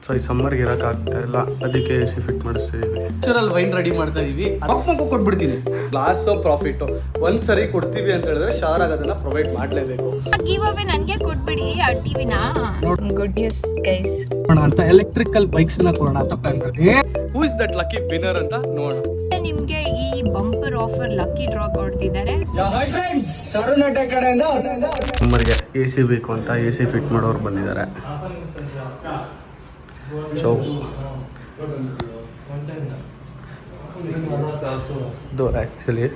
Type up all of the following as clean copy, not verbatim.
So ಈ ಸಮ್ಮರ್ಗೆ ಇರೋಕ್ಕಾಗ್ತಾ ಇಲ್ಲ, ಅದಕ್ಕೆ ಎ ಸಿ ಫಿಟ್ ಮಾಡಿಸ್ತಿದ್ದೀವಿ. ನ್ಯಾಚುರಲ್ ವೈನ್ ರೆಡಿ ಮಾಡ್ತಾ ಇದೀವಿ. ಮಕ್ಕಳು ಕೊಟ್ಬಿಡ್ತೀನಿ, ಲಾಸ್ ಪ್ರಾಫಿಟ್. ಒಂದ್ಸರಿ ಕೊಡ್ತೀವಿ ಅಂತ ಹೇಳಿದ್ರೆ ಶಾರ್ ಆಗೋದನ್ನ ಪ್ರೊವೈಡ್ ಮಾಡಲೇಬೇಕು. ಗಿವ್ ಅವೇ ನನಗೆ ಕೊಟ್ಬಿಡಿ ಆ ಟಿವಿನ. ಗುಡ್ ನ್ಯೂಸ್ ಗೈಸ್ ಅಂತ ಎಲೆಕ್ಟ್ರಿಕಲ್ ಬೈಕ್ಸ್ ನ ಕೊಡೋಣ ಅಂತ ಪ್ಲಾನ್ ಮಾಡ್ತೀವಿ. ಹೂ ಇಸ್ ದಟ್ ಲಕ್ಕಿ ವಿನ್ನರ್ ಅಂತ ನೋಡೋಣ. ನಿಮ್ಗೆ ಈ ಬಂಪರ್ ಆಫರ್ ಲಕ್ಕಿ ಡ್ರಾ ಕೊಡ್ತಿದ್ದಾರೆ. ಸಮ್ಮರ್ಗೆ ಎ ಸಿ ಬೇಕು ಅಂತ ಎ ಸಿ ಫಿಟ್ ಮಾಡೋರು ಬಂದಿದ್ದಾರೆ. ಸೊ ಇದು ಆ್ಯಕ್ಚುಲಿ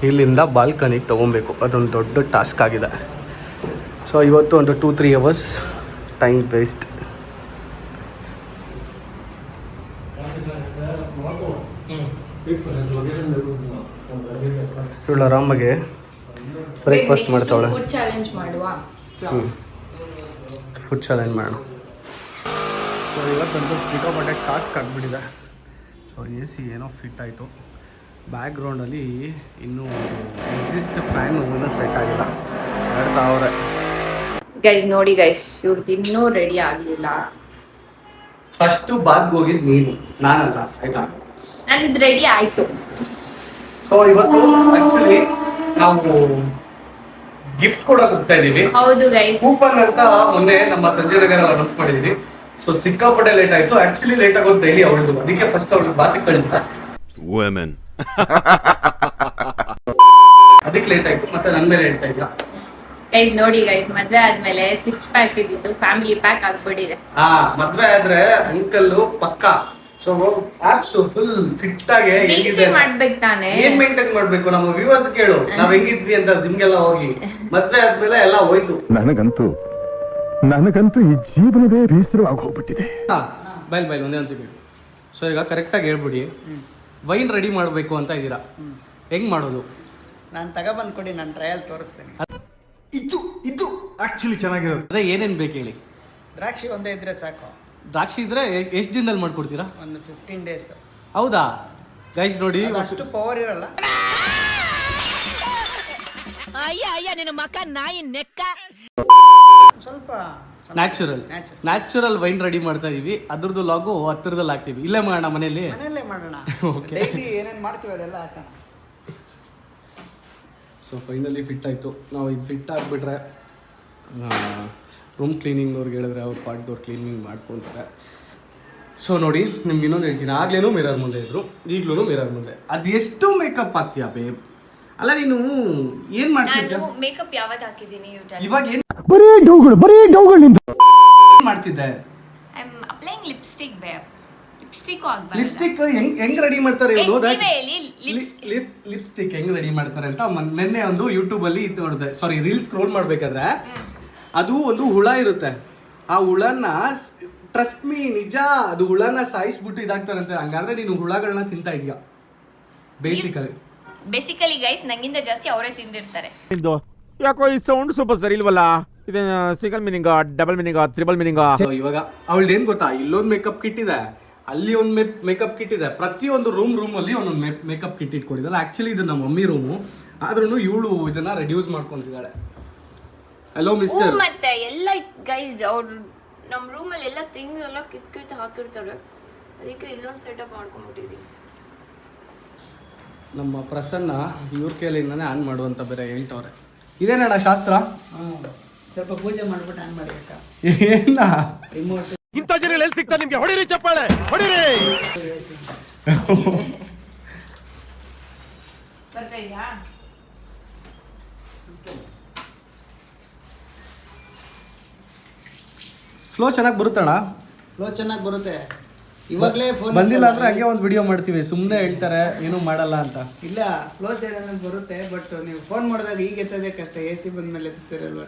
ಇಲ್ಲಿಂದ ಬಾಲ್ಕನಿಗೆ ತೊಗೊಬೇಕು, ಅದೊಂದು ದೊಡ್ಡ ಟಾಸ್ಕ್ ಆಗಿದೆ. ಸೊ ಇವತ್ತು ಒಂದು 2-3 ಅವರ್ಸ್ ಟೈಮ್ ವೇಸ್ಟ್. ಇವಳು ಆರಾಮಾಗೆ ಬ್ರೇಕ್ಫಾಸ್ಟ್ ಮಾಡ್ತಾವಳೆ. ಫುಡ್ ಚಾಲೆಂಜ್ ಮಾಡುವ. ಫುಡ್ ಚಾಲೆಂಜ್ ಮಾಡೋಣ. ಸೊ ಇವತ್ತಂತೂ ಸಿಕ್ಕಾಪಟ್ಟೆ ಟಾಸ್ಕ್ ಆಗಿಬಿಟ್ಟಿದೆ. ಸೊ ಎ ಸಿ ಏನೋ ಫಿಟ್ ಆಯಿತು. ಬ್ಯಾಕ್ಗ್ರೌಂಡಲ್ಲಿ ಇನ್ನೂ ಎಕ್ಸಿಸ್ಟ್ ಫ್ಯಾನ್ ಇನ್ನೂ ಸೆಟ್ ಆಗಿಲ್ಲ. ಹೇಳ್ತಾ ಅವ್ರೆ ಗೈಸ್ ನೋಡಿ ಗೈಸ್, ಇವ್ರದ್ದು ಇನ್ನೂ ರೆಡಿ ಆಗಲಿಲ್ಲ. ಫಸ್ಟು ಬಾತ್ಗೆ ಹೋಗಿದ್ದು ನೀನು, ನಾನಲ್ಲ, ಆಯ್ತಾ? ನಂದು ರೆಡಿ ಆಯಿತು. ಸೊ ಇವತ್ತು ಆ್ಯಕ್ಚುಲಿ ನಾವು ಗಿಫ್ಟ್ ಕೊಡೋಕೆ ಹೋಗ್ತಾ ಇದೀವಿ. ಹೌದು ಗೈಸ್, ಕೂಪನ್ ಅಂತ ಮೊನ್ನೆ ನಮ್ಮ ಸಂಜಯ್ ನಗರ ಅನೌನ್ಸ್ ಮಾಡಿದೀವಿ. ಸೊ ಸಿಕ್ಕಾಪಟ್ಟೆ ಲೇಟ್ ಆಯ್ತು. ಆಕ್ಚುಲಿ ಲೇಟ್ ಆಗೋದು ಡೈಲಿ ಅವಳು, ಅದಕ್ಕೆ ಫಸ್ಟ್ ಅವಳು ಬಾತಿಗೆ ಕಳಿಸ್ತಾ, ಅದಕ್ಕೆ ಲೇಟ್ ಆಯ್ತು. ಮತ್ತೆ ನನ್ನ ಮೇಲೆ ಹೇಳ್ತಾ ಇಲ್ಲ. ಗೈಸ್ ನೋಡಿ ಗೈಸ್, ಮದ್ವೆ ಆದ್ಮೇಲೆ 6 ಪ್ಯಾಕ್ ಇದ್ದಿದ್ದು ಫ್ಯಾಮಿಲಿ ಪ್ಯಾಕ್ ಆಗ್ಬಿಟ್ಟಿದೆ. ಮದ್ವೆ ಆದ್ರೆ ಅಂಕಲ್ ಪಕ್ಕ. ಸೊ ಆಪ್ಸ್ ಫುಲ್ ಫಿಟ್ ಆಗಿ ಹೆಂಗಿದೆ ಮಾಡ್ಬೇಕು ತಾನೆ. ಏನ್ ಮೇಂಟೈನ್ ಮಾಡ್ಬೇಕು? ನಮ್ಮ ವ್ಯೂವರ್ಸ್ ಕೇಳು, ನಾವ್ ಹೆಂಗಿದ್ವಿ ಅಂತ ಜಿಮ್ಗೆಲ್ಲ ಹೋಗಿ. ಮದ್ವೆ ಆದ್ಮೇಲೆ ಎಲ್ಲ ಹೋಯ್ತು. ನನಗಂತೂ ಈ ಜೀವನವೇ ಬೇಸರವಾಗಿ ಹೋಗ್ಬಿಟ್ಟಿದೆ. ಬೈಲ್ ಒಂದೇ ಅನ್ಸಿಕೆ. ಸೊ ಈಗ ಕರೆಕ್ಟಾಗಿ ಹೇಳ್ಬಿಡಿ, ವೈನ್ ರೆಡಿ ಮಾಡಬೇಕು ಅಂತ ಇದ್ದೀರಾ, ಹೆಂಗ್ ಮಾಡೋದು? ನಾನು ತಗೊಬಂದು ಕೊಡಿ, ನಾನು ಟ್ರಯಲ್ ತೋರಿಸ್ತೇನೆ. ಇದು ಆಕ್ಚುಲಿ ಚೆನ್ನಾಗಿರೋದು. ಅದೇ ಏನೇನು ಬೇಕು ಹೇಳಿ. ದ್ರಾಕ್ಷಿ ಒಂದೇ ಇದ್ರೆ ಸಾಕು. ದ್ರಾಕ್ಷಿ ಇದ್ರೆ ಎಷ್ಟು ದಿನದಲ್ಲಿ ಮಾಡ್ಕೊಡ್ತೀರಾ? ಒಂದು 15 ಡೇಸ್. ಹೌದಾ ಗೈಸ್? ನೋಡಿ ಅಷ್ಟು ಪವರ್ ಇರಲ್ಲ. ಸ್ವಲ್ಪ ನ್ಯಾಚುರಲ್ ವೈನ್ ರೆಡಿ ಮಾಡ್ತಾ ಇದೀವಿ. ಅದ್ರದ್ದು ಲಾಗು ಹತ್ತಿರದಲ್ಲಿ ಹಾಕ್ತೀವಿ. ಇಲ್ಲೇ ಮಾಡೋಣ, ಮನೆಯಲ್ಲೇ ಮಾಡೋಣ. ಓಕೆ, ಡೈಲಿ ಏನೇನು ಮಾಡ್ತೀವಿ ಅದೆಲ್ಲ ಹಾಕೋಣ. ಸೊ ಫೈನಲಿ ಫಿಟ್ ಆಯಿತು. ನಾವು ಇದು ಫಿಟ್ ಆಗಿಬಿಟ್ರೆ ರೂಮ್ ಕ್ಲೀನಿಂಗ್ನವ್ರಿಗೆ ಹೇಳಿದ್ರೆ ಅವ್ರು ಪಾರ್ಟ್ದವ್ರು ಕ್ಲೀನಿಂಗ್ ಮಾಡ್ಕೊತಾರೆ. ಸೊ ನೋಡಿ, ನಿಮ್ಗೆ ಇನ್ನೊಂದು ಹೇಳ್ತೀನಿ, ಆಗ್ಲೇನೂ ಮಿರರ್ ಮುಂದೆ ಇದ್ರು, ಈಗಲೂ ಮಿರರ್ ಮುಂದೆ. ಅದು ಎಷ್ಟು ಮೇಕಪ್ ಹಾಕ್ತೀಯ ಬೇಬ್? ಅಲ್ಲ ನೀನು ಏನು ಮಾಡ್ತಿದ್ದೆ? ಮೇಕಪ್ ಯಾವತ್ತು ಹಾಕಿದ್ದೀನಿ ಇವಾಗ? ಏನು ಬರೀ ಡೌಗಳು ಮಾಡ್ತಿದ್ದೆ? I am applying lipstick babe. Lipstick ಹೆಂಗ್ ರೆಡಿ ಮಾಡ್ತಾರೆ ಇವ್ರು? ಲಿಪ್ಸ್ಟಿಕ್ ಲಿಪ್ಸ್ಟಿಕ್ ಹೆಂಗ್ ರೆಡಿ ಮಾಡ್ತಾರೆ ಅಂತ ನಿನ್ನೆ ಒಂದು ಯೂಟ್ಯೂಬ್ ಅಲ್ಲಿ ಇದು ನೋಡಿದೆ. ಸಾರಿ, ರೀಲ್ಸ್ ಸ್ಕ್ರೋಲ್ ಮಾಡ್ಬೇಕಾದ್ರೆ ಅದು ಒಂದು ಹುಳ ಇರುತ್ತೆ. ಆ ಹುಳನ ಟ್ರಸ್ಟ್ ಮೀ, ನಿಜ, ಅದು ಹುಳನ ಸಾಯಿಸ್ಬಿಟ್ಟು ಇದಾಗ್ತಾರಂತೆ. ಹಂಗಾದ್ರೆ ನೀನು ಹುಳಗಳನ್ನ ತಿಂತಾ ಇದೀಯ ಬೇಸಿಕಲಿ ಗೈಸ್. ನಂಗಿಂತ ಜಾಸ್ತಿ ಅವರೇ ತಿಂದಿರ್ತಾರೆ. ಯಾಕೋ ಈ ಸೌಂಡ್ ಸ್ವಲ್ಪ ಸರಿ ಇಲ್ವಲ್ಲ? ಇದು single meaning, double meaning, triple meaning? ಇವಾಗ ಅವಳದ್ದು ಏನ್ ಗೊತ್ತಾ, ಇಲ್ಲೊಂದು ಮೇಕಪ್ ಕಿಟ್ ಇದೆ, ಅಲ್ಲಿ ಒಂದು ಮೇಕಪ್ ಕಿಟ್ ಇದೆ. ಪ್ರತಿಯೊಂದು ರೂಮಲ್ಲಿ ಒಂದೊಂದು ಮೇಕಪ್ ಕಿಟ್ ಇಟ್ಕೊಂಡಿದ್ದಾರೆ. ಆಕ್ಚುಲಿ ಇದು ನಮ್ಮ ಮಮ್ಮಿ ರೂಮು, ಆದ್ರೂ ಇವಳು ಇದನ್ನ ರೆಡ್ಯೂಸ್ ಮಾಡ್ಕೊಂತಿದ್ದಾಳೆ. Hello mister. ಮತ್ತೆ ಎಲ್ಲ ಗೈಸ್ ಅವ್ರು ನಮ್ಮ ರೂಮಲ್ಲಿ ಎಲ್ಲ ಥಿಂಗ್ಸ್ ಎಲ್ಲ ಕಿತ್ ಹಾಕಿರ್ತಾರೆ. ಅದಕ್ಕೆ ಇಲ್ಲೊಂದು ಸೆಟಪ್ ಮಾಡ್ಕೊಂಡ್ಬಿಟ್ಟಿದ್ದೀವಿ. ನಮ್ಮ ಪ್ರಸನ್ನ ಇವ್ರ ಕೈಲಿಂದಾನೆ ಆನ್ ಮಾಡುವಂತ ಬೇರೆ ಹೇಳ್ತವ್ರೆ. ಇದೇನಣ್ಣ ಶಾಸ್ತ್ರ? ಸ್ವಲ್ಪ ಪೂಜೆ ಮಾಡ್ಬಿಟ್ಟು ಆನ್ ಮಾಡ್ಬೇಕಾ? ಏನ ರಿಮೋಟ್ ಇಂಥ ಜನ ಎಲ್ಲಿ ಸಿಗ್ತಾರೆ ನಿಮ್ಗೆ? ಹೊಡಿರಿ ಚಪ್ಪಾಳೆ, ಹೊಡಿರಿ. ಬರ್ತಾ ಇದೆಯಾ? ಫ್ಲೋ ಚೆನ್ನಾಗಿ ಬರುತ್ತಣ್ಣ? ಫ್ಲೋ ಚೆನ್ನಾಗಿ ಬರುತ್ತೆ. ಇವಾಗಲೇ ಫೋನ್ ಬಂದಿಲ್ಲ ಅಂದ್ರೆ ಹಂಗೆ ಒಂದು ವಿಡಿಯೋ ಮಾಡ್ತೀವಿ. ಸುಮ್ಮನೆ ಹೇಳ್ತಾರೆ ಏನೂ ಮಾಡಲ್ಲ ಅಂತ. ಇಲ್ಲ, ಫ್ಲೋ ಚೆನ್ನಾಗಿ ಬರುತ್ತೆ. ಬಟ್ ನೀವು ಫೋನ್ ಮಾಡಿದಾಗ ಈಗ ಎತ್ತೋದೇ ಕಷ್ಟ. AC ಬಂದ್ಮೇಲೆ ಎತ್ತುತ್ತೀರಲ್ವ?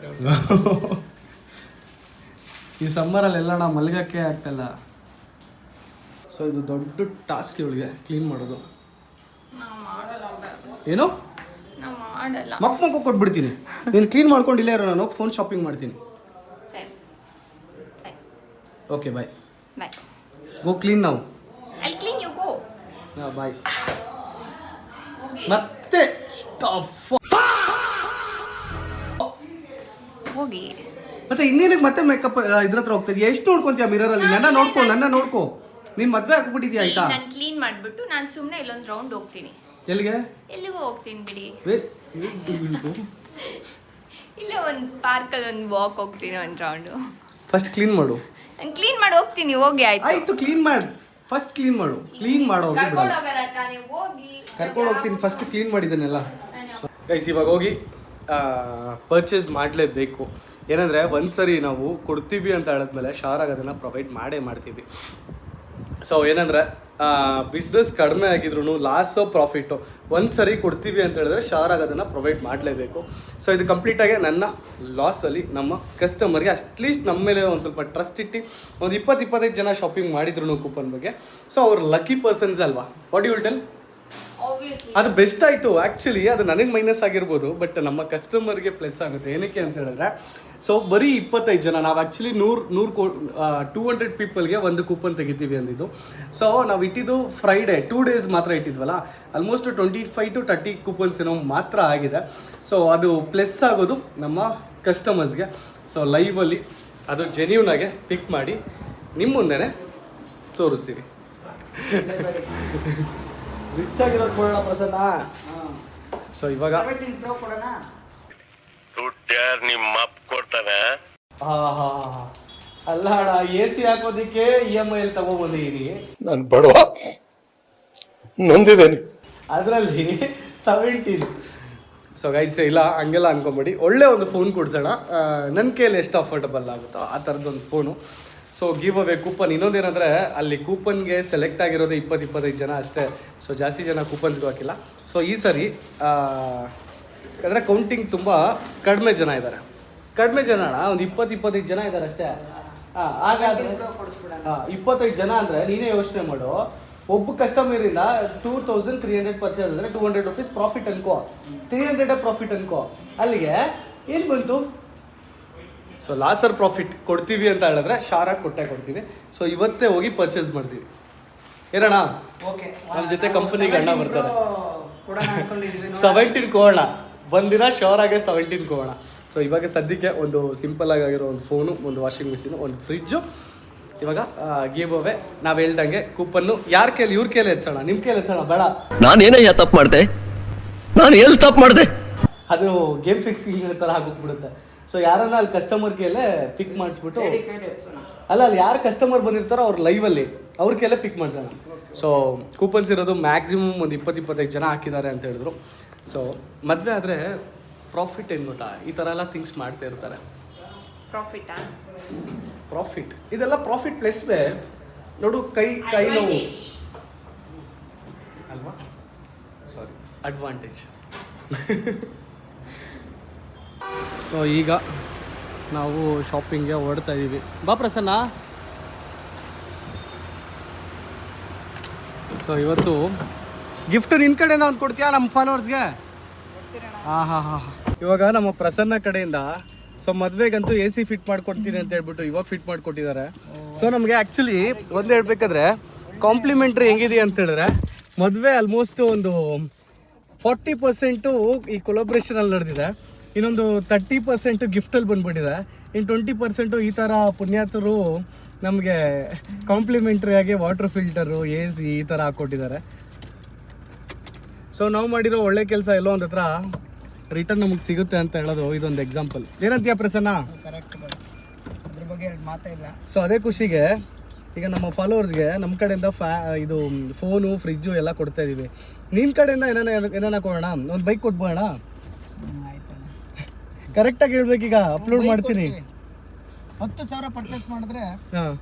ಈ ಸಮ್ಮರಲ್ಲಿ ಎಲ್ಲ ನಾವು ಮಲ್ಗಕ್ಕೆ ಆಗ್ತಾಯಿಲ್ಲ. ಸೊ ಇದು ದೊಡ್ಡ ಟಾಸ್ಕ್ ಇವಳಿಗೆ ಕ್ಲೀನ್ ಮಾಡೋದು. ಏನು ಮಕ್ಕ ಕೊಟ್ಬಿಡ್ತೀನಿ, ನೀನು ಕ್ಲೀನ್ ಮಾಡ್ಕೊಂಡಿಲ್ಲ ಇರೋ, ನಾನು ಫೋನ್ ಶಾಪಿಂಗ್ ಮಾಡ್ತೀನಿ. ಓಕೆ, ಬಾಯ್. ಗೋ ಕ್ಲೀನ್ ನಾವು. I'll clean, you go. ಬಾಯ್. ಮತ್ತೆ ಹೋಗಿ ಮತ್ತೆ ಇನ್ನೇನಕ್ಕೆ ಮತ್ತೆ ಮೇಕಪ್ ಇದ್ರ ಹತ್ರ ಹೋಗ್ತಾ ಇದೀಯ? ಎಷ್ಟು ನೋಡ್ಕೊಂತೀಯ ಮಿರರ್ ಅಲ್ಲಿ? ನನ್ನ ನೋಡ್ಕೋ. ನೀನ್ ಮದ್ವೆ ಹಾಕ್ಬಿಟ್ಟಿದ್ಯಾ ಆಯ್ತಾ? ನಾನು ಕ್ಲೀನ್ ಮಾಡ್ಬಿಟ್ಟು ನಾನು ಸುಮ್ಮನೆ ಇಲ್ಲೊಂದು ರೌಂಡ್ ಹೋಗ್ತೀನಿ. ಎಲ್ಲಿಗೆ? ಎಲ್ಲಿಗೂ ಹೋಗ್ತೀನಿ ಬಿಡಿ. ಇಲ್ಲ ಒಂದು ಪಾರ್ಕಲ್ಲಿ ಒಂದು ವಾಕ್ ಹೋಗ್ತೀನಿ, ಒಂದು ರೌಂಡು. ಫಸ್ಟ್ ಕ್ಲೀನ್ ಮಾಡು. ನಾನು ಕ್ಲೀನ್ ಮಾಡಿ ಹೋಗ್ತೀನಿ, ಹೋಗಿ ಆಯ್ತು. ಆಯ್ತು ಕ್ಲೀನ್ ಮಾಡು. ಫಸ್ಟ್ ಕ್ಲೀನ್ ಮಾಡು. ಕ್ಲೀನ್ ಮಾಡೋ ಹೋಗಿ ಕರ್ಕೊಂಡು ಹೋಗಲ್ಲ ತಾನೇ, ಹೋಗಿ ಕರ್ಕೊಂಡು ಹೋಗ್ತೀನಿ. First clean ಮಾಡಿದ್ದಾನೆಲ್ಲ. ಗೈಸ್ ಇವಾಗ ಹೋಗಿ ಪರ್ಚೇಸ್ ಮಾಡಲೇಬೇಕು. ಏನಂದರೆ ಒಂದ್ಸರಿ ನಾವು ಕೊಡ್ತೀವಿ ಅಂತ ಹೇಳಿದ್ಮೇಲೆ ಶಾರಾಗಿ ಅದನ್ನು ಪ್ರೊವೈಡ್ ಮಾಡ್ತೀವಿ. ಸೊ ಏನಂದರೆ ಬಿಸ್ನೆಸ್ ಕಡಿಮೆ ಆಗಿದ್ರು ಲಾಸೋ ಪ್ರಾಫಿಟು ಒಂದ್ಸರಿ ಕೊಡ್ತೀವಿ ಅಂತ ಹೇಳಿದ್ರೆ ಶಾರಾಗಿ ಅದನ್ನು ಪ್ರೊವೈಡ್ ಮಾಡಲೇಬೇಕು. ಸೊ ಇದು ಕಂಪ್ಲೀಟಾಗಿ ನನ್ನ ಲಾಸಲ್ಲಿ ನಮ್ಮ ಕಸ್ಟಮರ್ಗೆ ಅಟ್ಲೀಸ್ಟ್ ನಮ್ಮ ಮೇಲೆ ಒಂದು ಸ್ವಲ್ಪ ಟ್ರಸ್ಟ್ ಇಟ್ಟು ಒಂದು 20-25 ಜನ ಶಾಪಿಂಗ್ ಮಾಡಿದ್ರು ಕೂಪನ್ ಬಗ್ಗೆ. ಸೊ ಅವ್ರು ಲಕ್ಕಿ ಪರ್ಸನ್ಸ್ ಅಲ್ವಾ? What you will tell? ಅದು ಬೆಸ್ಟ್ ಆಯಿತು. ಆ್ಯಕ್ಚುಲಿ ಅದು ನನಗೆ ಮೈನಸ್ ಆಗಿರ್ಬೋದು, ಬಟ್ ನಮ್ಮ ಕಸ್ಟಮರ್ಗೆ ಪ್ಲಸ್ ಆಗುತ್ತೆ. ಏನಕ್ಕೆ ಅಂತ ಹೇಳಿದ್ರೆ, ಸೊ ಬರೀ 25 ಜನ, ನಾವು ಆ್ಯಕ್ಚುಲಿ 200 ಪೀಪಲ್ಗೆ ಒಂದು ಕೂಪನ್ ತೆಗಿತೀವಿ ಅಂದಿದ್ದು. ಸೊ ನಾವು ಇಟ್ಟಿದ್ದು ಫ್ರೈಡೇ 2 ಡೇಸ್ ಮಾತ್ರ ಇಟ್ಟಿದ್ವಲ್ಲ, ಆಲ್ಮೋಸ್ಟ್ 25 to 30 ಕೂಪನ್ಸ್ ಏನೋ ಮಾತ್ರ ಆಗಿದೆ. ಸೊ ಅದು ಪ್ಲಸ್ ಆಗೋದು ನಮ್ಮ ಕಸ್ಟಮರ್ಸ್ಗೆ. ಸೊ ಲೈವಲ್ಲಿ ಅದು ಜೆನ್ಯೂನಾಗೆ ಪಿಕ್ ಮಾಡಿ ನಿಮ್ಮ ಮುಂದೆನೇ ತೋರಿಸ್ತೀವಿ. ರಿಚ್ ಆಗಿರೋದು ಕೊಡೋಣ ಪ್ರಸನ್ನ. ಸೊ ಇವಾಗ ನಿಮ್ಮ ಅಪ್ಪ ಕೊಡ್ತಾನೆ. ಅಲ್ಲ ಅಣ್ಣ, AC ಹಾಕೋದಿಕ್ಕೆ EMI ಅಲ್ಲಿ ತಗೊಂಡ್ಬಂದಿದ್ದೀನಿ. ನಾನು ಬಡವ, ನೊಂದಿದ್ದೇನೆ. ಅದರಲ್ಲಿ 17. ಸೊ ಗೈಸ್ ಇಲ್ಲ ಹಂಗೆಲ್ಲ ಅನ್ಕೊಂಬೇಡಿ, ಒಳ್ಳೆ ಒಂದು ಫೋನ್ ಕೊಡ್ಸೋಣ. ನನ್ನ ಕೈಯಲ್ಲಿ ಎಷ್ಟು ಅಫೋರ್ಡಬಲ್ ಆಗುತ್ತೋ ಆ ಥರದ್ದೊಂದು phone. So give away coupon. ಇನ್ನೊಂದೇನೆಂದರೆ ಅಲ್ಲಿ ಕೂಪನ್ಗೆ ಸೆಲೆಕ್ಟ್ ಆಗಿರೋದು 20-25 ಜನ ಅಷ್ಟೇ. ಸೊ ಜಾಸ್ತಿ ಜನ ಕೂಪನ್ಸ್ಗೂ ಹಾಕಿಲ್ಲ. ಸೊ ಈ ಸರಿ ಅಂದರೆ ಕೌಂಟಿಂಗ್ ತುಂಬ ಕಡಿಮೆ ಜನ ಇದ್ದಾರೆ. ಕಡಿಮೆ ಜನ ಅಣ್ಣ, ಒಂದು 20-25 ಜನ ಇದ್ದಾರೆ ಅಷ್ಟೇ. ಹಾಗಾದರೆ 25 ಜನ ಅಂದರೆ ನೀನೇ ಯೋಚನೆ ಮಾಡು. ಒಬ್ಬ ಕಸ್ಟಮರಿಂದ 2300 ಪರ್ಚೇಸ್ ಅಂದರೆ 200 rupees ಪ್ರಾಫಿಟ್ ಅನ್ಕೋ, 300 ಪ್ರಾಫಿಟ್ ಅನ್ಕೋ. ಅಲ್ಲಿಗೆ ಏನು ಬಂತು? ಸೊ ಲಾಸರ್ ಪ್ರಾಫಿಟ್ ಕೊಡ್ತೀವಿ ಅಂತ ಹೇಳಿದ್ರೆ ಶಾರಾಗಿ ಕೊಡ್ತೀವಿ. ಸೊ ಇವತ್ತೇ ಹೋಗಿ ಪರ್ಚೇಸ್ ಮಾಡ್ತೀವಿ. ಏನಣ್ಣ? ನಮ್ಮ ಜೊತೆ ಕಂಪನಿಗೆ ಅಣ್ಣ ಬರ್ತಾರೆ. 17 ಕೊಡೋಣ, ಬಂದಿನ ಶೋರಾಗೆ 17 ಕೊಡೋಣ. ಸೊ ಇವಾಗ ಸದ್ಯಕ್ಕೆ ಒಂದು ಸಿಂಪಲ್ ಆಗಿರೋ ಒಂದು ಫೋನು, ಒಂದು ವಾಷಿಂಗ್ ಮಿಷಿನು, ಒಂದು ಫ್ರಿಜ್ಜು. ಇವಾಗ ಗಿವ್ ಅವೇ ನಾವು ಹೇಳ್ದಂಗೆ ಕೂಪನ್ನು ಯಾರ ಕೈಲಿ, ಇವ್ರ ಕೈಲಿ ಎತ್ಸೋಣ, ನಿಮ್ಮ ಕೈಲಿ ಎತ್ಸೋಣ ಬೇಡ. ನಾನೇನಯ್ಯ ತಪ್ಪು ಮಾಡಿದೆ? ನಾನು ಎಲ್ಲಿ ತಪ್ಪು ಮಾಡಿದೆ? ಅದು ಗೇಮ್ ಫಿಕ್ಸಿಂಗ್ ಥರ ಆಗೋಗ್ಬಿಡುತ್ತೆ. ಸೊ ಯಾರನ್ನ ಅಲ್ಲಿ ಕಸ್ಟಮರ್ ಕೈಲೇ ಪಿಕ್ ಮಾಡಿಸ್ಬಿಟ್ಟು, ಅಲ್ಲ ಅಲ್ಲಿ ಯಾರು ಕಸ್ಟಮರ್ ಬಂದಿರ್ತಾರೋ ಅವ್ರ ಲೈವಲ್ಲಿ ಅವ್ರ ಕೈಲೇ ಪಿಕ್ ಮಾಡ್ಸೋಣ. ಸೊ ಕೂಪನ್ಸ್ ಇರೋದು ಮ್ಯಾಕ್ಸಿಮಮ್ ಒಂದು 20-25 ಜನ ಹಾಕಿದ್ದಾರೆ ಅಂತ ಹೇಳಿದ್ರು. ಸೊ ಮದುವೆ ಆದರೆ ಪ್ರಾಫಿಟ್ ಏನು ಗೊತ್ತಾ, ಈ ಥರ ಎಲ್ಲ ಥಿಂಗ್ಸ್ ಮಾಡ್ತಾ ಇರ್ತಾರೆ. ಪ್ರಾಫಿಟ್ ಇದೆಲ್ಲ ಪ್ರಾಫಿಟ್ ಪ್ಲಸ್ವೇ ನೋಡು. ಕೈ ನೋವು ಅಲ್ವಾ? ಸಾರಿ, ಅಡ್ವಾಂಟೇಜ್. ಸೊ ಈಗ ನಾವು ಶಾಪಿಂಗ್ಗೆ ಹೊರಡ್ತಾ ಇದ್ದೀವಿ. ಬಾ ಪ್ರಸನ್ನ. ಸೊ ಇವತ್ತು ಗಿಫ್ಟ್ ನಿನ್ನ ಕಡೆಯಿಂದ ಒಂದು ಕೊಡ್ತೀಯಾ ನಮ್ಮ ಫಾಲೋವರ್ಸ್ಗೆ? ಹಾಂ. ಇವಾಗ ನಮ್ಮ ಪ್ರಸನ್ನ ಕಡೆಯಿಂದ ಸೊ ಮದುವೆಗಂತೂ AC ಫಿಟ್ ಮಾಡ್ಕೊಡ್ತೀನಿ ಅಂತ ಹೇಳ್ಬಿಟ್ಟು ಇವಾಗ ಫಿಟ್ ಮಾಡಿಕೊಟ್ಟಿದ್ದಾರೆ. ಸೊ ನಮಗೆ ಆ್ಯಕ್ಚುಲಿ ಒಂದು ಹೇಳ್ಬೇಕಾದ್ರೆ ಕಾಂಪ್ಲಿಮೆಂಟ್ರಿ ಹೆಂಗಿದೆ ಅಂತ ಹೇಳಿದ್ರೆ, ಮದುವೆ ಆಲ್ಮೋಸ್ಟ್ ಒಂದು 40% ಈ ಕೊಲಾಬ್ರೇಷನಲ್ಲಿ ನಡೆದಿದೆ, ಇನ್ನೊಂದು 30% ಗಿಫ್ಟಲ್ಲಿ ಬಂದ್ಬಿಟ್ಟಿದೆ, ಇನ್ನು 20% ಈ ಥರ ಪುಣ್ಯಾತರು ನಮಗೆ ಕಾಂಪ್ಲಿಮೆಂಟ್ರಿಯಾಗಿ ವಾಟರ್ ಫಿಲ್ಟರು, AC ಈ ಥರ ಹಾಕ್ಕೊಟ್ಟಿದ್ದಾರೆ. ಸೊ ನಾವು ಮಾಡಿರೋ ಒಳ್ಳೆ ಕೆಲಸ ಎಲ್ಲೋ ಒಂದು ಹತ್ರ ರಿಟರ್ನ್ ನಮಗೆ ಸಿಗುತ್ತೆ ಅಂತ ಹೇಳೋದು ಇದೊಂದು ಎಕ್ಸಾಂಪಲ್. ಏನಂತೀಯ ಪ್ರಸನ್ನ? ಕರೆಕ್ಟ್ ಬಸ್, ಅದ್ರ ಬಗ್ಗೆ ಮಾತೇ ಇಲ್ಲ. ಸೊ ಅದೇ ಖುಷಿಗೆ ಈಗ ನಮ್ಮ ಫಾಲೋವರ್ಸ್ಗೆ ನಮ್ಮ ಕಡೆಯಿಂದ ಇದು ಫೋನು, ಫ್ರಿಜ್ಜು ಎಲ್ಲ ಕೊಡ್ತಾ ಇದ್ದೀವಿ. ನಿಮ್ಮ ಕಡೆಯಿಂದ ಏನಾನ ಕೊಡೋಣ, ಒಂದು ಬೈಕ್ ಕೊಟ್ಬೋಣ. ಆಯ್ತಣ್ಣ, ಕರೆಕ್ಟಾಗಿ ಹೇಳ್ಬೇಕೀಗ, ಅಪ್ಲೋಡ್ ಮಾಡ್ತೀನಿ. 10,000 ಪರ್ಚೇಸ್ ಮಾಡಿದ್ರೆ ಹಾಂ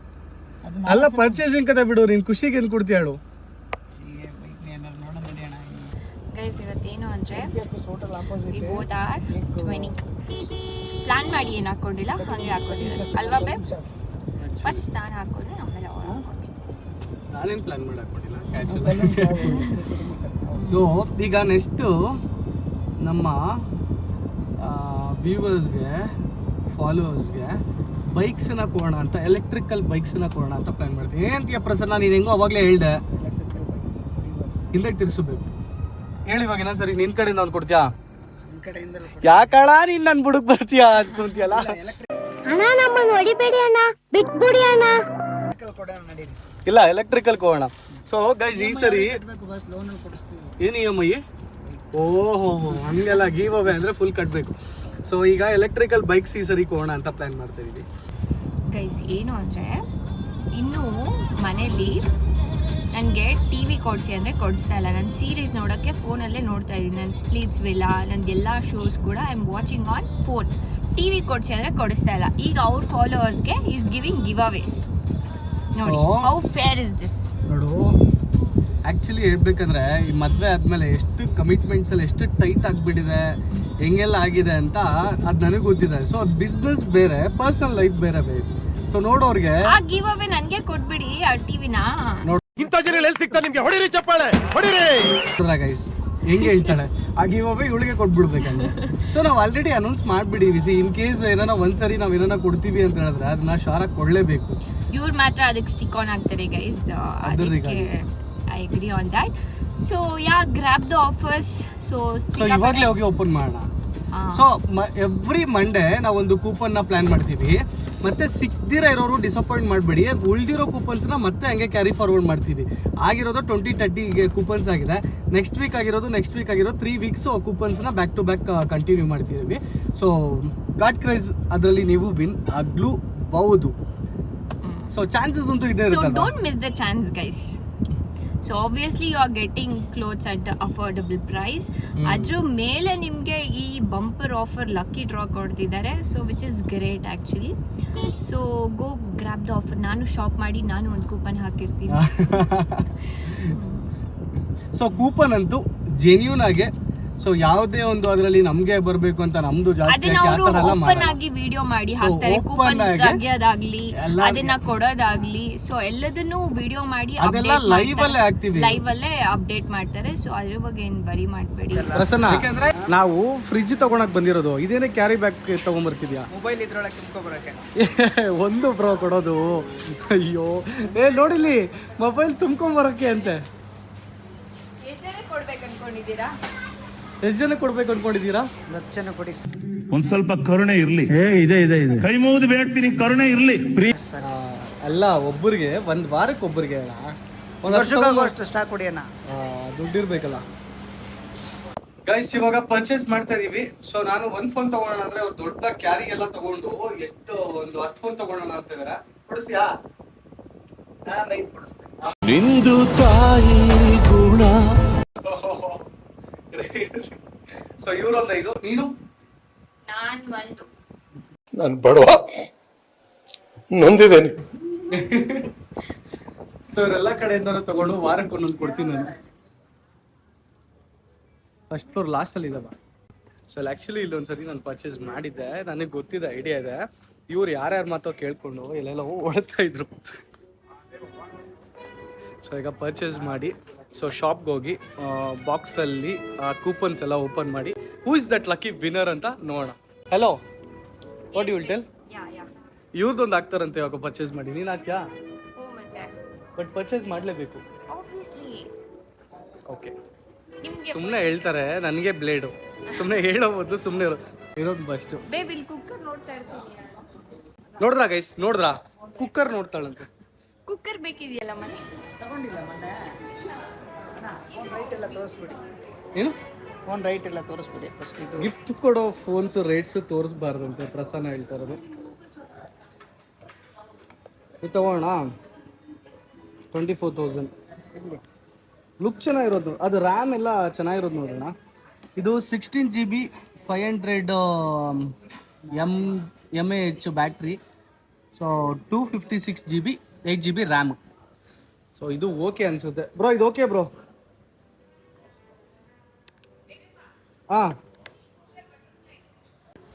ಅಲ್ಲ, ಪರ್ಚೇಸಿಂಗ್ ಕತೆ ಬಿಡು, ನೀನು ಖುಷಿಗೆ ಏನು ಕೊಡ್ತೀಯ ಹೇಳು. ಗೈಸ್ ಇವತ್ತೇನು ಅಂದರೆ we both are twinning. Plan ಮಾಡಿ ಏನು ಹಾಕ್ಕೊಂಡಿಲ್ಲ, ಹಾಗೆ ಹಾಕ್ಕೊಂಡಿರೋದು ಅಲ್ವಾ ಬೇ? ಫಸ್ಟ್ ನಾನು ಹಾಕ್ಕೊಂಡೆ, ಆಮೇಲೆ ಅವ್ರು ಹಾಕ್ಕೊಂಡ್ರು. ನಾನೇನು ಪ್ಲಾನ್ ಮಾಡಿ ಹಾಕ್ಕೊಂಡಿಲ್ಲ. ಸೊ ಈಗ ನೆಕ್ಸ್ಟು ನಮ್ಮ ವ್ಯೂವರ್ಸ್ಗೆ, ಫಾಲೋವರ್ಸ್ಗೆ ಬೈಕ್ಸನ್ನ ಕೊಡೋಣ ಅಂತ, ಎಲೆಕ್ಟ್ರಿಕಲ್ ಬೈಕ್ಸನ್ನ ಕೊಡೋಣ ಅಂತ ಪ್ಲ್ಯಾನ್ ಮಾಡ್ತೀನಿ. ಏನಂತೀಯ ಪ್ರಸನ್ನ? ನೀನು ಹೆಂಗೋ ಅವಾಗಲೇ ಹೇಳ್ದೆ, ಹಿಂದಕ್ಕೆ ತಿರ್ಸಬೇಕು. ಹೇಳಿ ಇವಾಗ ಇನ್ನೊಂದು ಸರಿ, ನಿನ್ನ ಕಡೆಯಿಂದ ಒಂದು ಕೊಡ್ತೀಯಾ? ನಿಮ್ಮ ಕಡೆಯಿಂದ ಯಾಕಳ ನೀನು ನನ್ನ ಬುಡಕ್ಕೆ ಬರ್ತೀಯಾ ಅಂತೀಯಲ್ಲ. ಅಣ್ಣ ನಮ್ಮನ್ನು ಹೊಡಿಬೇಡಿ ಅಣ್ಣ, ಬಿಟ್ಬಿಡಿ ಅಣ್ಣ. ಕೊಡೋಣ ನಡೀರಿ. ಇಲ್ಲ ಎಲೆಕ್ಟ್ರಿಕಲ್ ಹೋಗೋಣ. ಸೊ ಗೈಸ್ ಈ ಸರಿ ಬಸ್ ಲೋನ್ ಕೊಡಿಸ್ತೀವಿ. ಏನು EMI? ಓಹೋ ಹಂಗೆಲ್ಲ ಗಿವ್ ಅವೇ ಅಂದರೆ ಫುಲ್ ಕಟ್ಟಬೇಕು. ಸೊ ಈಗ ಎಲೆಕ್ಟ್ರಿಕಲ್ ಬೈಕ್ಸ್ ಈ ಸರಿ ಹೋಗೋಣ ಅಂತ ಪ್ಲ್ಯಾನ್ ಮಾಡ್ತಾ ಇದ್ದೀವಿ. ಗೈಸ್ ಏನು ಅಂದರೆ ಇನ್ನೂ ಮನೇಲಿ ನನಗೆ ಟಿ ವಿ ಕೊಡಿಸಿ ಅಂದರೆ ಕೊಡಿಸ್ತಾ ಇಲ್ಲ. ನಾನು ಸೀರೀಸ್ ನೋಡೋಕ್ಕೆ ಫೋನಲ್ಲೇ ನೋಡ್ತಾ ಇದ್ದೀನಿ. ನನ್ನ ಸ್ಪ್ಲಿಟ್ಸ್ ವಿಲ್ಲ, ನನಗೆಲ್ಲ ಶೋಸ್ ಕೂಡ I am watching on phone. T V ಕೊಡಿಸಿ ಅಂದರೆ ಕೊಡಿಸ್ತಾ ಇಲ್ಲ. ಈಗ ಅವ್ರ ಫಾಲೋವರ್ಸ್ಗೆ ಈಸ್ ಗಿವಿಂಗ್ ಗಿವ್ ಅವೇಸ್. ನೋಡಿ ಹೌ ಫೇರ್ ಇಸ್ ದಿಸ್. ನೋಡು ಆ್ಯಕ್ಚುಲಿ ಹೇಳ್ಬೇಕಂದ್ರೆ ಈ ಮದುವೆ ಆದಮೇಲೆ ಎಷ್ಟು ಕಮಿಟ್ಮೆಂಟ್ಸಲ್ಲಿ ಎಷ್ಟು ಟೈಟ್ ಆಗಿಬಿಟ್ಟಿದೆ, ಹೆಂಗೆಲ್ಲ ಆಗಿದೆ ಅಂತ ಅದು ನನಗೆ ಗೊತ್ತಿದೆ. ಸೊ ಅದು ಬಿಸ್ನೆಸ್ ಬೇರೆ, ಪರ್ಸನಲ್ ಲೈಫ್ ಬೇರೆ ಬೇಕು. ಸೊ ನೋಡೋರಿಗೆ ಆ ಗಿವ್ ಅವೇ ನನಗೆ ಕೊಟ್ಬಿಡಿ ಆ ಟಿವಿನ. ಇಂಥ ಜನ ಎಲ್ಲಿ ಸಿಗ್ತಾರೆ ನಿಮ್ಗೆ? ಹೊಡಿರಿ ಚಪ್ಪಾಳೆ ಹೊಡಿರಿ. ಗೈಸ್ ಹೆಂಗೆ ಹೇಳ್ತಾಳೆ ಆ ಗಿವ್ ಅವೇ ಇವಳಿಗೆ ಕೊಟ್ಬಿಡ್ಬೇಕಂದ್ರೆ. ಸೊ ನಾವು ಆಲ್ರೆಡಿ ಅನೌನ್ಸ್ ಮಾಡಿಬಿಡೀವಿ. ಇನ್ ಕೇಸ್ ಏನಾರ ಒಂದ್ಸರಿ ನಾವು ಏನಾರ ಕೊಡ್ತೀವಿ ಅಂತ ಹೇಳಿದ್ರೆ ಅದನ್ನ ಶಾರಾಗಿ ಕೊಡಲೇಬೇಕು. ಇವ್ರು ಮಾತ್ರ ಅದಕ್ಕೆ ಸ್ಟಿಕ್ ಆನ್ ಆಗ್ತಾರೆ ಗೈಸ್. ಅದಕ್ಕೆ I agree on that. So yeah grab the offers. So ಇವಾಗಲೇ ಹೋಗಿ ಓಪನ್ ಮಾಡೋಣ. ಸೊ ಎವ್ರಿ ಮಂಡೇ ನಾವೊಂದು ಕೂಪನ್ನ ಪ್ಲಾನ್ ಮಾಡ್ತೀವಿ. ಮತ್ತೆ ಸಿಕ್ದಿರ ಇರೋರು ಡಿಸಪಾಯಿಂಟ್ ಮಾಡಬೇಡಿ. ಉಳಿದಿರೋ ಕೂಪನ್ಸ್ನ ಮತ್ತೆ ಹಂಗೆ ಕ್ಯಾರಿ ಫಾರ್ವರ್ಡ್ ಮಾಡ್ತೀವಿ. ಆಗಿರೋದು 20-30 ಕೂಪನ್ಸ್ ಆಗಿದೆ. ನೆಕ್ಸ್ಟ್ ವೀಕ್ ಆಗಿರೋದು 3 ವೀಕ್ಸ್ ಕೂಪನ್ಸ್ನ ಬ್ಯಾಕ್ ಟು ಬ್ಯಾಕ್ ಕಂಟಿನ್ಯೂ ಮಾಡ್ತಿದ್ದೀವಿ. ಸೊ ಗಾಡ್ ಕ್ರೈಸ್ ಅದರಲ್ಲಿ ನೀವು ವಿನ್ ಆಗ್ಲೂಬಹುದು. ಸೊ ಚಾನ್ಸಸ್ ಅಂತೂ ಇದೆ So ಇರುತ್ತೆ. don't miss the chance, guys. So obviously you are getting clothes at the affordable price. ಅದ್ರ ಮೇಲೆ ನಿಮಗೆ ಈ ಬಂಪರ್ ಆಫರ್ ಲಕ್ಕಿ ಡ್ರಾ ಕೊಡ್ತಿದ್ದಾರೆ. So which is great actually. So go grab the offer. ನಾನು shop ಮಾಡಿ ನಾನು ಒಂದು ಕೂಪನ್ ಹಾಕಿರ್ತೀನಿ. ಸೊ ಕೂಪನ್ ಅಂತೂ ಜೆನ್ಯೂನ್ ಆಗಿ, ಸೊ ಯಾವುದೇ ಒಂದು ಅದರಲ್ಲಿ ನಮಗೆ ಬರಬೇಕು ಅಂತ ನಮ್ದು ಜಾಸ್ತಿ ಅದನ್ನ ಅವರು ಓಪನ್ ಆಗಿ ವಿಡಿಯೋ ಮಾಡಿ ಹಾಕ್ತಾರೆ. ಕೂಪನ್ ತೆಗಿಯೋದಾಗ್ಲಿ, ಅದನ್ನ ಕೊಡೋದಾಗ್ಲಿ, ಸೊ ಎಲ್ಲದನ್ನು ವಿಡಿಯೋ ಮಾಡಿ ಅದೆಲ್ಲ ಲೈವ್ ಅಲ್ಲೇ ಹಾಕ್ತೀವಿ, ಲೈವ್ ಅಲ್ಲೇ ಅಪ್ಡೇಟ್ ಮಾಡ್ತಾರೆ. ಸೊ ಅದ್ರ ಬಗ್ಗೆ ಏನು ಬರಿ ಮಾಡಬೇಡಿ. ಪ್ರಸನ್ನ, ನಾವು ಫ್ರಿಜ್ ತಗೊಳಕ್ ಬಂದಿರೋದು, ಇದೇನೇ ಕ್ಯಾರಿ ಬ್ಯಾಗ್ ತಗೊಂಡ್ಬರ್ತಿದ್ಯಾ? ಮೊಬೈಲ್ ಇದ್ರೊಳಗೆ ತುಂಬ್ಕೊಬರಕ್ಕೆ ಒಂದು ಬ್ರೋ ಕೊಡೋದು. ಅಯ್ಯೋ ನೋಡಿಲಿ, ಮೊಬೈಲ್ ತುಂಬ್ಕೊಂಬರಕ್ಕೆ ಅಂತೆ. ಎಷ್ಟು ಜನ ಕೊಡ್ಬೇಕು ಅನ್ಕೊಂಡಿದ್ದೀರಾ? ಎಷ್ಟು ಜನ ಕೊಡ್ಬೇಕು ಅನ್ಕೊಂಡಿದ್ದೀರಾ? 10 ಜನ ಕೊಡಿ. ಒಂದ್ ಸ್ವಲ್ಪ ಕರುಣೆ ಇರ್ಲಿ. ಇದೆ ಕೈ ಮುಗಿದು ಬೇಡ್ತೀನಿ, ಕರುಣೆ ಇರ್ಲಿ. ಅಲ್ಲ, ಒಬ್ಬರಿಗೆ ಒಂದ್ ವಾರಕ್ಕೆ ಒಬ್ಬರಿಗೆ ಅಲ್ಲ, ಒಂದು ವರ್ಷಕ್ಕಾಗುವಷ್ಟು ಸ್ಟಾಕ್ ಕೊಡಿ ಅಣ್ಣ. ದುಡ್ಡಿರ್ಬೇಕಲ್ಲ. ಗೈಸ್ ಇವಾಗ ಪರ್ಚೇಸ್ ಮಾಡ್ತಾ ಇದೀವಿ. ಸೊ ನಾನು ಒಂದ್ ಫೋನ್ ತಗೊಳ್ಳೋಣ ಅಂದ್ರೆ ಅವ್ರು ದೊಡ್ಡ ಕ್ಯಾರಿ ಎಲ್ಲ ತಗೊಂಡು ಎಷ್ಟು ಒಂದು 10 ಫೋನ್ ತಗೊಳ್ಳೋಣ ಅಂತ ಇದಾರೆ. ಕೊಡಿಸ್ಯಾ? ನಾನು 5 ಕೊಡಿಸ್ತೇನೆ. ನಿಂದು ತಾಯಿ ಗುಣ. ಸೊ ಇವ್ರೊಂದು 5, ನೀನು? ನಾನು ಬಡವ, ನೊಂದಿದ್ದೇನೆ. ಸೊ ಇವರೆಲ್ಲ ಕಡೆಯಿಂದ ತಗೊಂಡು ವಾರಕ್ಕೆ ಒಂದೊಂದು ಕೊಡ್ತೀನಿ ನಾನು. ಫಸ್ಟ್ ಫ್ಲೋರ್ ಲಾಸ್ಟ್ ಅಲ್ಲಿ ಇದಾವ. ಸೊ ಆ್ಯಕ್ಚುಲಿ ಇಲ್ಲೊಂದ್ಸರಿ ನಾನು ಪರ್ಚೇಸ್ ಮಾಡಿದ್ದೆ, ನನಗೆ ಗೊತ್ತಿದೆ, ಐಡಿಯಾ ಇದೆ. ಇವ್ರು ಯಾರ್ಯಾರ ಮಾತೋ ಕೇಳ್ಕೊಂಡು ಎಲ್ಲೆಲ್ಲ ಓಡ್ತಾ ಇದ್ರು. ಸೊ ಈಗ ಪರ್ಚೇಸ್ ಮಾಡಿ ಸೊ ಶಾಪ್ಗೆ ಹೋಗಿ ಬಾಕ್ಸಲ್ಲಿ ಕೂಪನ್ಸ್ ಎಲ್ಲ ಓಪನ್ ಮಾಡಿ who is that lucky winner ಅಂತ ನೋಡೋಣ. Hello, what you will tell? ಇವ್ರದ್ದೊಂದು ಆಗ್ತಾರಂತೆ ಇವಾಗ ಪರ್ಚೇಸ್ ಮಾಡಿ. ನೀನು ಹಾಕ್ಯಾ? ಬಟ್ ಪರ್ಚೇಸ್ ಮಾಡಲೇಬೇಕು. ಓಕೆ, ಸುಮ್ಮನೆ ಹೇಳ್ತಾರೆ ನನಗೆ ಬ್ಲೇಡು. ಸುಮ್ಮನೆ ಹೇಳೋ ಬದಲು ಸುಮ್ಮನೆ ಇರೋದು ಬೆಸ್ಟು. ನೋಡ್ರಾ ಗೈಸ್, ನೋಡ್ರಾ ಕುಕ್ಕರ್ ನೋಡ್ತಾಳಂತೆ. ಕುಕ್ಕರ್ ಬೇಕಿದೆಯಲ್ಲ ಮನೆ ತಗೊಂಡಿಲ್ಲ ಮೊನ್ನೆ. ಫೋನ್ ರೈಟ್ ಎಲ್ಲ ತೋರಿಸ್ಬಿಡಿ. ಏನು ಫೋನ್ ರೈಟ್ ಎಲ್ಲ ತೋರಿಸ್ಬಿಡಿ ಫಸ್ಟ್. ಇದು ಗಿಫ್ಟ್ ಕೊಡೋ ಫೋನ್ಸ್ ರೇಟ್ಸ್ ತೋರಿಸ್ಬಾರ್ದಂತೆ ಪ್ರಸನ್ನ ಹೇಳ್ತಾರದು. ಇದು ತಗೋಣ 24,000. ಲುಕ್ ಚೆನ್ನಾಗಿರೋದು, ಅದು ರ್ಯಾಮ್ ಎಲ್ಲ ಚೆನ್ನಾಗಿರೋದು ನೋಡೋಣ. ಇದು 16 GB 500 mAh battery. So 256 GB 8 GB RAM. So ಇದು ಓಕೆ ಅನ್ಸುತ್ತೆ ಬ್ರೋ. ಇದು ಓಕೆ ಬ್ರೋ. ಹಾಂ,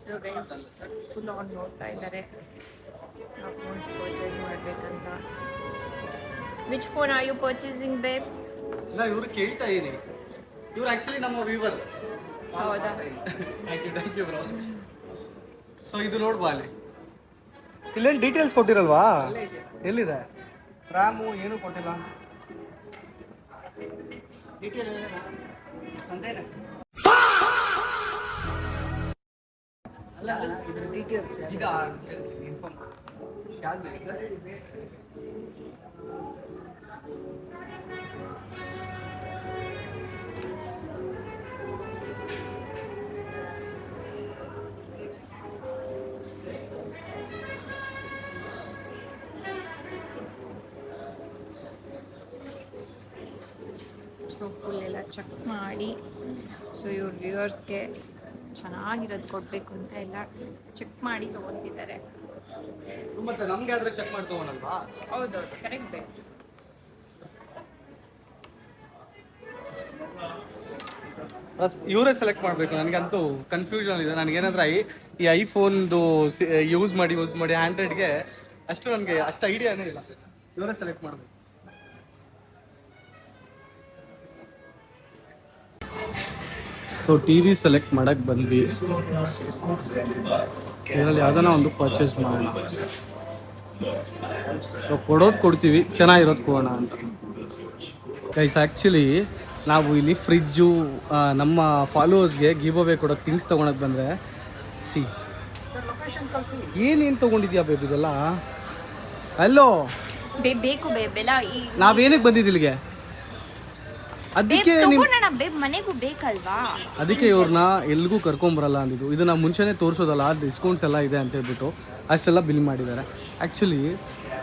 ಸೊ ಗೈಸ್ ಫುಲ್ ಆನ್ ನೋಡ್ತಾ ಇದ್ದಾರೆ ನಾವು ಫೋನ್ಸ್ ಪರ್ಚೇಸ್ ಮಾಡಬೇಕಂತ. Which phone are you purchasing babe? ಇಲ್ಲ, ಇವ್ರು ಕೇಳ್ತಾ ಇದೀನಿ. ಇವ್ರು ಆ್ಯಕ್ಚುಲಿ ನಮ್ಮ ವ್ಯೂವರ್. ಹೌದಾ? Thank you bro. ಸೊ ಇದು ನೋಡ್ಬಾ, ಅಲ್ಲಿ ಇಲ್ಲೇನು ಡೀಟೇಲ್ಸ್ ಕೊಟ್ಟಿರಲ್ವಾ? ಎಲ್ಲಿದೆ ರ್ಯಾಮು? ಏನೂ ಕೊಟ್ಟಿಲ್ಲ. ಅಲ್ಲ ಇದ್ರ ಡೀಟೇಲ್ಸ್ ಈಗ ಇನ್ಫಾರ್ಮ್ ಯಾವ್ದು ಬೇಕು ಸರ್? ಸೊ ಫುಲ್ ಎಲ್ಲ ಚೆಕ್ ಮಾಡಿ ಸೊ ಇವ್ರ ವ್ಯೂವರ್ಸ್ಗೆ ಚೆನ್ನಾಗಿರೋದು ಕೊಡಬೇಕು ಅಂತ ಎಲ್ಲ ಚೆಕ್ ಮಾಡಿ ತೊಗೊತಿದ್ದಾರೆ. ಮತ್ತೆ ನಮ್ಗೆ ಆದ್ರೆ ಚೆಕ್ ಮಾಡ್ಕೋವನಲ್ವಾ? ಹೌದೌದು ಕರೆಕ್ಟ್ ಬೇಕು. ಇವರೇ ಸೆಲೆಕ್ಟ್ ಮಾಡಬೇಕು. ನನಗಂತೂ ಕನ್ಫ್ಯೂಷನ್ ಇದೆ. ನನಗೇನಂದ್ರೆ ಈ ಐಫೋನ್ದು ಯೂಸ್ ಮಾಡಿ ಆ್ಯಂಡ್ರಾಯ್ಡ್ಗೆ ಅಷ್ಟು ಐಡಿಯಾನೇ ಇಲ್ಲ. ಇವರೇ ಸೆಲೆಕ್ಟ್ ಮಾಡಬೇಕು. ಸೊ ಟಿ ವಿ ಸೆಲೆಕ್ಟ್ ಮಾಡಕ್ಕೆ ಬಂದ್ವಿ. ಇದರಲ್ಲಿ ಯಾವ್ದಾನ ಒಂದು ಪರ್ಚೇಸ್ ಮಾಡೋಣ. ಸೊ ಕೊಡ್ತೀವಿ, ಚೆನ್ನಾಗಿರೋದು ಕೊಡೋಣ ಅಂತ. ಗೈಸ್ ಆ್ಯಕ್ಚುಲಿ ನಾವು ಇಲ್ಲಿ ಫ್ರಿಜ್ಜು ನಮ್ಮ ಫಾಲೋವರ್ಸ್ಗೆ ಗಿವ್ ಅವೇ ಕೊಡೋ ಥಿಂಗ್ಸ್ ತೊಗೊಳಕ್ಕೆ ಬಂದರೆ ಏನೇನು ತೊಗೊಂಡಿದ್ಯಾ ಬೇಬ್ ಇದೆಲ್ಲ? ಅಲ್ಲೋ ಬೇಕು ಬೇಬೆಲ್ಲ ಈ ನಾವೇನಕ್ಕೆ ಬಂದಿದ್ದು ಇಲ್ಲಿಗೆ? ಅದಕ್ಕೆ ಮನೆಗೂ ಬೇಕಲ್ವಾ? ಅದಕ್ಕೆ ಇವ್ರನ್ನ ಎಲ್ಗೂ ಕರ್ಕೊಂಬರಲ್ಲ ಅಂದಿದ್ದು. ಇದು ನಾವು ಮುಂಚೆನೇ ತೋರಿಸೋದಲ್ಲ, ಡಿಸ್ಕೌಂಟ್ಸ್ ಎಲ್ಲ ಇದೆ ಅಂತ ಹೇಳ್ಬಿಟ್ಟು ಅಷ್ಟೆಲ್ಲ ಬಿಲ್ ಮಾಡಿದ್ದಾರೆ. ಆ್ಯಕ್ಚುಲಿ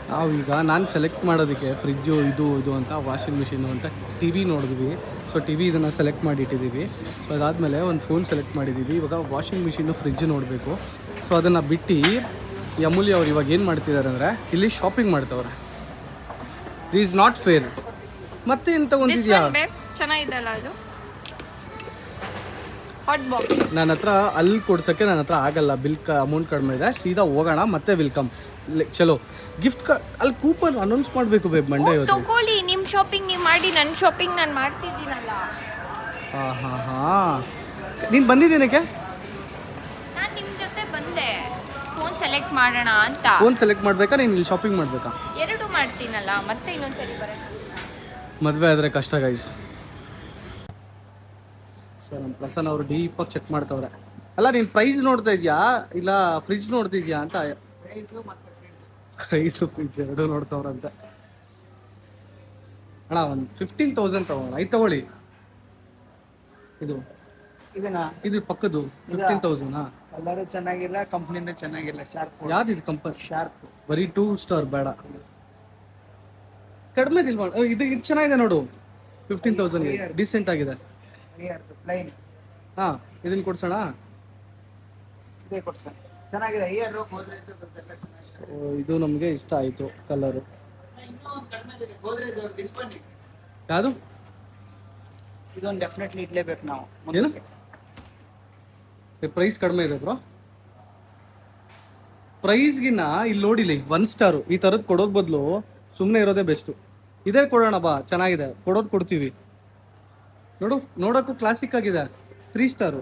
ನಾವೀಗ ನಾನು ಸೆಲೆಕ್ಟ್ ಮಾಡೋದಕ್ಕೆ ಫ್ರಿಜ್ಜು ಇದು ಅಂತ, ವಾಷಿಂಗ್ ಮಿಷಿನು ಅಂತ ಟಿ ವಿ ನೋಡಿದ್ವಿ. ಸೊ ಟಿ ವಿ ಇದನ್ನು ಸೆಲೆಕ್ಟ್ ಮಾಡಿ ಇಟ್ಟಿದ್ದೀವಿ. ಸೊ ಅದಾದಮೇಲೆ ಒಂದು ಫೋನ್ ಸೆಲೆಕ್ಟ್ ಮಾಡಿದ್ದೀವಿ. ಇವಾಗ ವಾಷಿಂಗ್ ಮಿಷಿನು ಫ್ರಿಜ್ಜು ನೋಡಬೇಕು. ಸೊ ಅದನ್ನು ಬಿಟ್ಟು ಈ ಅಮೂಲ್ಯ ಅವ್ರು ಇವಾಗ ಏನು ಮಾಡ್ತಿದ್ದಾರೆ ಅಂದರೆ ಇಲ್ಲಿ ಶಾಪಿಂಗ್ ಮಾಡ್ತವ್ರೆ. This is not fair. ಮತ್ತೆ ಏನು ತಗೊಂಡಿದ್ಯಾ? ಚೆನ್ನಾಗಿದೆಲ್ಲ ಅದು ಹಾಟ್ ಬಾಕ್ಸ್. ನನ್ನ ಹತ್ರ ಅಲ್ಲಿ ಕೊಡ್ಸೋಕ್ಕೆ ನನ್ನ ಹತ್ರ ಆಗಲ್ಲ, ಬಿಲ್ ಅಮೌಂಟ್ ಕಡಿಮೆ ಇದೆ. ಸೀದಾ ಹೋಗೋಣ ಮತ್ತೆ ವಿಲ್ಕಮ್ ಚಲೋ ಗಿಫ್ಟ್ ಅಲ್ಲಿ ಕೂಪನ್ ಅನೌನ್ಸ್ ಮಾಡಬೇಕು ಬೇಬ್ ಮಂಡೇ ಇವತ್ತು. ತಗೊಳ್ಳಿ, ನಿಮ್ಮ ಶಾಪಿಂಗ್ ನೀವು ಮಾಡಿ, ನನ್ನ ಶಾಪಿಂಗ್ ನಾನು ಮಾಡ್ತಿದ್ದೀನಲ್ಲ. ಹಾಂ ನೀನು ಬಂದಿದ್ದೇನಕ್ಕೆ? ನಾನು ನಿಮ್ಮ ಜೊತೆ ಬಂದೆ ಫೋನ್ ಸೆಲೆಕ್ಟ್ ಮಾಡೋಣ ಅಂತ. ಫೋನ್ ಸೆಲೆಕ್ಟ್ ಮಾಡಬೇಕಾ ನೀನು ಇಲ್ಲಿ ಶಾಪಿಂಗ್ ಮಾಡಬೇಕಾ? ಎರಡು ಮಾಡ್ತೀನಲ್ಲ, ಮತ್ತೆ ಇನ್ನೊಂದ್ಸರಿ ಬರೋದು. ಮದುವೆ ಆದರೆ ಕಷ್ಟ ಗೈಸ್. ಸೊ ನಮ್ಮ ಪ್ರಸನ್ನ ಅವರು ಡೀಪಾಗಿ ಚೆಕ್ ಮಾಡ್ತವ್ರೆ. ಅಲ್ಲ ನೀನು ಪ್ರೈಸ್ ನೋಡ್ತಾ ಇದೆಯಾ ಇಲ್ಲ ಫ್ರಿಜ್ ನೋಡ್ತಿದ್ಯಾ ಅಂತ? ಪ್ರೈಸು ಫ್ರಿಜ್ ಎರಡು ನೋಡ್ತವ್ರಂತೆ. ಅಣ್ಣ ಒಂದು 15,000 ತಗೋಣ. ಐದು ತಗೊಳ್ಳಿ. ಇದು ಪಕ್ಕದ್ದು 15,000. ಕಲರ್ ಚೆನ್ನಾಗಿಲ್ಲ, ಕಂಪ್ನಿಯಿಂದ ಚೆನ್ನಾಗಿಲ್ಲ. ಶಾರ್ಪ್ ಯಾವ್ದು ಇದು ಕಂಪನಿ? ಶಾರ್ಪ್. ಬರೀ 2 ಸ್ಟಾರ್ ಬೇಡ, ಕಡಿಮೆ ಇದು ಚೆನ್ನಾಗಿದೆ ನೋಡು. 15,000 ಡಿಸೆಂಟ್ ಆಗಿದೆ. ಪ್ಲೈನ್. ಹಾಂ ಇದನ್ನು ಕೊಡ್ಸೋಣ. ಇದೇ ಕೊಡ್ಸೋಣ, ಚೆನ್ನಾಗಿದೆ. ಇಯರ್ ಇದು ನಮಗೆ ಇಷ್ಟ ಆಯಿತು ಕಲರು. ಇನ್ನೂ ಕಡಿಮೆ ಇದೆ. ಗೋದ್ರೇಜ್ ಅವ್ರದ್ದು ಇಲ್ಲಿ ಬನ್ನಿ. ಯಾವುದು? ಇದೊಂದು ಡೆಫಿನೆಟ್ಲಿ ಇಡ್ಲೇಬೇಕು ನಾವು. ಏನು ಪ್ರೈಸ್ ಕಡಿಮೆ ಇದೆ ಬ್ರೋ? ಪ್ರೈಸ್ಗಿನ್ನ ಇಲ್ಲಿ ನೋಡಿಲ್ಲ 1 ಸ್ಟಾರು ಈ ಥರದ್ದು ಕೊಡೋದ್ ಬದಲು ಸುಮ್ಮನೆ ಇರೋದೇ ಬೆಸ್ಟು. ಇದೇ ಕೊಡೋಣ ಬಾ, ಚೆನ್ನಾಗಿದೆ. ಕೊಡ್ತೀವಿ ನೋಡು. ನೋಡೋಕ್ಕೂ ಕ್ಲಾಸಿಕ್ ಆಗಿದೆ. 3 ಸ್ಟಾರು.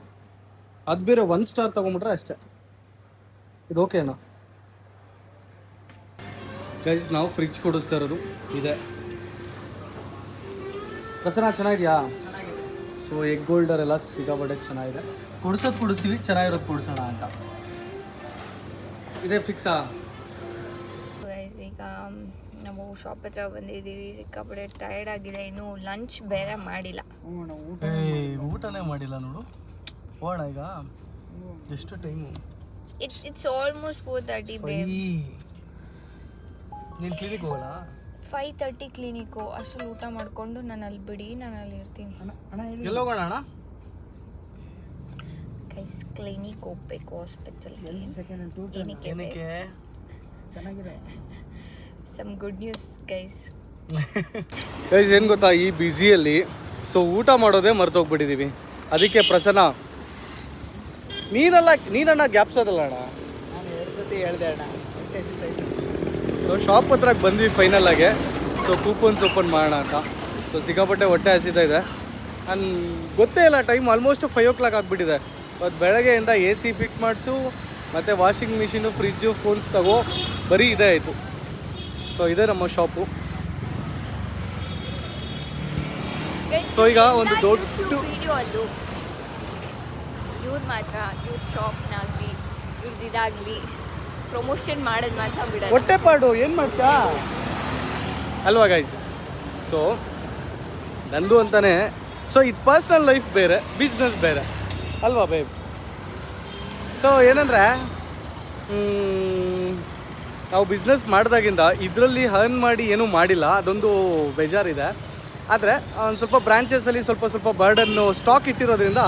ಅದು ಬೇರೆ 1 ಸ್ಟಾರ್ ತೊಗೊಂಬಿಟ್ರೆ ಅಷ್ಟೇ. ಇದು ಓಕೆ ಅಣ್ಣ. ಗೈಸ್ ನಾವು ಫ್ರಿಜ್ ಕೊಡಿಸ್ತಾ ಇರೋದು ಇದೆ. ಪ್ರಸನ್ನ ಚೆನ್ನಾಗಿದೆಯಾ? ಸೊ ಎಗ್ ಹೋಲ್ಡರ್ ಎಲ್ಲ ಸಿಕ್ಕಾಪಟ್ಟೆ ಚೆನ್ನಾಗಿದೆ. ಕೊಡಿಸ್ತೀವಿ, ಚೆನ್ನಾಗಿರೋದು ಕೊಡಿಸೋಣ ಅಂತ. ಇದೇ ಫಿಕ್ಸಾ? ಈಗ ನಾವು ಶಾಪ್ ಹತ್ರ ಬಂದಿದ್ದೀವಿ. ಸಿಕ್ಕಾಪಟ್ಟೆ ಟಯರ್ಡ್ ಆಗಿದೆ. ಇನ್ನೂ ಲಂಚ್ ಬೇರೆ ಮಾಡಿಲ್ಲ. ಊಟನೇ ಮಾಡಿಲ್ಲ ನೋಡು. ಹೋಗೋಣ ಈಗ. ಎಷ್ಟು ಟೈಮು? It's almost 4:30 babe. ನೀನು ಕ್ಲಿನಿಕ್ ಹೋಗೋಣ? 5:30 ಕ್ಲಿನಿಕ್ಕು. ಅಷ್ಟರಲ್ಲಿ ಊಟ ಮಾಡಿಕೊಂಡು ನಾನು ಅಲ್ಲಿ ಬಿಡಿ, ನಾನು ಅಲ್ಲಿ ಇರ್ತೀನಿ. ಎಲ್ಲಿ ಹೋಗೋಣ ಅಣ್ಣ? ಗೈಸ್ ಕ್ಲಿನಿಕ್ ಹೋಗ್ಬೇಕು, ಹಾಸ್ಪಿಟಲ್. ಏನಕ್ಕೆ? ಚೆನ್ನಾಗಿದೆ. Some good news guys. Guys ಏನು ಗೊತ್ತಾ, ಈ ಬ್ಯುಸಿಯಲ್ಲಿ ಸೊ ಊಟ ಮಾಡೋದೇ ಮರ್ತೋಗ್ಬಿಟ್ಟಿದ್ದೀವಿ. ಅದಕ್ಕೆ ಪ್ರಸನ್ನ ನೀನನ್ನ ಗ್ಯಾಪ್ಸೋದಲ್ಲ ಅಣ್ಣ. ನಾನು 2 ಸತಿ ಹೇಳ್ದೆ ಅಣ್ಣ. ಸೊ ಶಾಪ್ ಹತ್ರ ಬಂದ್ವಿ ಫೈನಲ್ ಆಗಿ. ಸೊ ಕೂಪನ್ಸ್ ಓಪನ್ ಮಾಡೋಣ ಅಂತ. ಸೊ ಸಿಕ್ಕಾಪಟ್ಟೆ ಹೊಟ್ಟೆ ಹಸಿತಾ ಇದೆ. ನಾನು ಗೊತ್ತೇ ಇಲ್ಲ, ಟೈಮ್ ಆಲ್ಮೋಸ್ಟ್ 5 o'clock ಆಗಿಬಿಟ್ಟಿದೆ. ಮತ್ತು ಬೆಳಗ್ಗೆಯಿಂದ AC ಫಿಟ್ ಮಾಡಿಸು, ಮತ್ತು ವಾಷಿಂಗ್ ಮಿಷಿನು, ಫ್ರಿಜ್ಜು, ಫೋನ್ಸ್ ತಗೋ, ಬರೀ ಇದೇ ಆಯಿತು. ಸೊ ಇದೇ ನಮ್ಮ ಶಾಪು. ಸೊ ಈಗ ಒಂದು ದೊಡ್ಡ ವಿಡಿಯೋ ಅದು ಇವ್ರು ಮಾತ್ರ ಇವ್ರ ಶಾಪ್ನಾಗಲಿ ಇವ್ರದ್ದು ಇದಾಗಲಿ ಪ್ರಮೋಷನ್ ಮಾಡೋದು ಮಾತ್ರ ಬಿಡೋದು. ಹೊಟ್ಟೆಪಾಡು ಏನು ಮಾಡ್ತಾ ಅಲ್ವಾ ಗೈಸ್? ಸೊ ನಂದು ಅಂತಾನೆ. ಸೊ ಇದು ಪರ್ಸ್ನಲ್ ಲೈಫ್ ಬೇರೆ, ಬಿಸ್ನೆಸ್ ಬೇರೆ ಅಲ್ವಾ ಬೇಬ್? ಸೊ ಏನಂದರೆ ನಾವು ಬಿಸ್ನೆಸ್ ಮಾಡಿದಾಗಿಂದ ಇದರಲ್ಲಿ ಹರ್ನ್ ಮಾಡಿ ಏನೂ ಮಾಡಿಲ್ಲ, ಅದೊಂದು ಬೇಜಾರಿದೆ. ಆದರೆ ಒಂದು ಸ್ವಲ್ಪ ಬ್ರಾಂಚಸಲ್ಲಿ ಸ್ವಲ್ಪ ಬರ್ಡನ್ನು ಸ್ಟಾಕ್ ಇಟ್ಟಿರೋದ್ರಿಂದ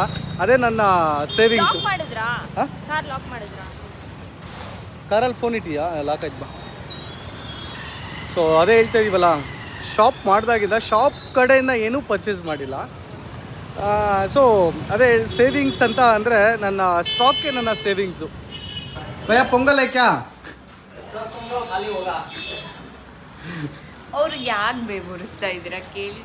ಅದೇ ನನ್ನ ಸೇವಿಂಗ್ಸು. ಲಾಕ್ ಮಾಡಿದ್ರಾ? ಹಾಂ, ಕಾರ್ ಲಾಕ್ ಮಾಡಿದ್ರಾ? ಕಾರಲ್ಲಿ ಫೋನ್ ಇಟ್ಟಿಯಾ? ಲಾಕ್ ಆಯ್ತು ಬಾ. ಸೊ ಅದೇ ಹೇಳ್ತಾ ಇದೀವಲ್ಲ, ಶಾಪ್ ಮಾಡಿದಾಗಿಂದ ಶಾಪ್ ಕಡೆಯಿಂದ ಏನೂ ಪರ್ಚೇಸ್ ಮಾಡಿಲ್ಲ. ಸೊ ಅದೇ ಸೇವಿಂಗ್ಸ್ ಅಂತ ಅಂದರೆ ನನ್ನ ಸ್ಟಾಕೇ ನನ್ನ ಸೇವಿಂಗ್ಸು. ಭಯ ಪೊಂಗಲ್ ಕ್ಯಾ? ಅವ್ರಿಗೆ ಯಾಕೆ ಬೇಬುರಿಸ್ತಾ ಇದ್ದೀರಾ? ಕೇಳಿ.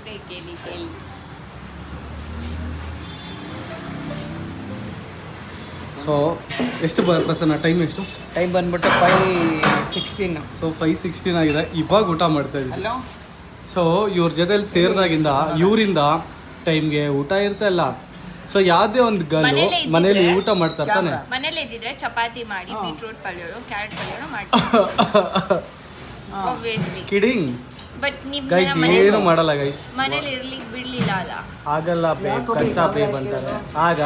ಸೊ ಎಷ್ಟು ಪ್ರಸನ್ನ? ಟೈಮ್ ಎಷ್ಟು? ಟೈಮ್ ಬಂದ್ಬಿಟ್ಟು 5:16. ಸೊ 5:16 ಆಗಿದೆ. ಇವಾಗ ಊಟ ಮಾಡ್ತಾ ಇದ್ದೀವಿ. ಹಲೋ. ಸೊ ಇವ್ರ ಜೊತೆಲಿ ಸೇರಿದಾಗಿಂದ ಇವರಿಂದ ಟೈಮ್ಗೆ ಊಟ ಇರ್ತಲ್ಲ. ಸೊ ಯಾವುದೇ ಒಂದು ಗರ್ಲು ಮನೇಲಿ ಊಟ ಮಾಡ್ತಾ ಇರ್ತಾನೆ. ಮನೇಲಿ ಇದ್ದಿದ್ರೆ ಚಪಾತಿ ಮಾಡಿ ಬೀಟ್ರೂಟ್ ಪಲ್ಯೋ ಕ್ಯಾರೆಟ್ ಪಲ್ಯೋ ಮಾಡ್ತೀವಿ ಆಬ್ವಿಯಸ್ಲಿ. ಕಿಡಿಂಗ್ ಬಟ್ ನೀವು ಗೈಸ್, ಏನು ಮಾಡಲ್ಲ ಗೈಸ್. ಮನೇಲಿ ಇರ್ಲಿಕ್ಕೆ ಬಿಡ್ಲಿಲ್ಲ ಅಲ್ಲ. ಆಗಲ್ಲ ಬೇಬ್, ಕಷ್ಟ ಬೇಬ್ ಅಂತಾರೆ. ಆಗ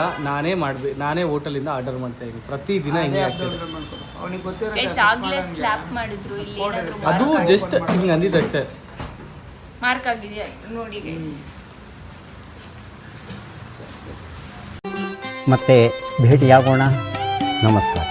ನಾನೇ ಹೋಟೆಲಿಂದ ಆರ್ಡರ್ ಮಾಡ್ತಾ ಇದ್ದೀನಿ ಪ್ರತಿದಿನ. ಹಿಂಗೆ ಆಗ್ತದೆ. ಅವನಿಗೆ ಗೊತ್ತಿರೋ ಗೈಸ್ ಆಗ್ಲೇ ಸ್ಲ್ಯಾಪ್ ಮಾಡಿದ್ರು. ಇಲ್ಲಿ ಏನಾದ್ರು ಅದು ಜಸ್ಟ್ ಹಿಂಗೆ ಅಂದಿದ್ದಷ್ಟೇ. ಮಾರ್ಕ್ ಆಗಿದೆಯಾ ನೋಡಿ ಗೈಸ್. ಮತ್ತೆ ಭೇಟಿಯಾಗೋಣ. ನಮಸ್ಕಾರ.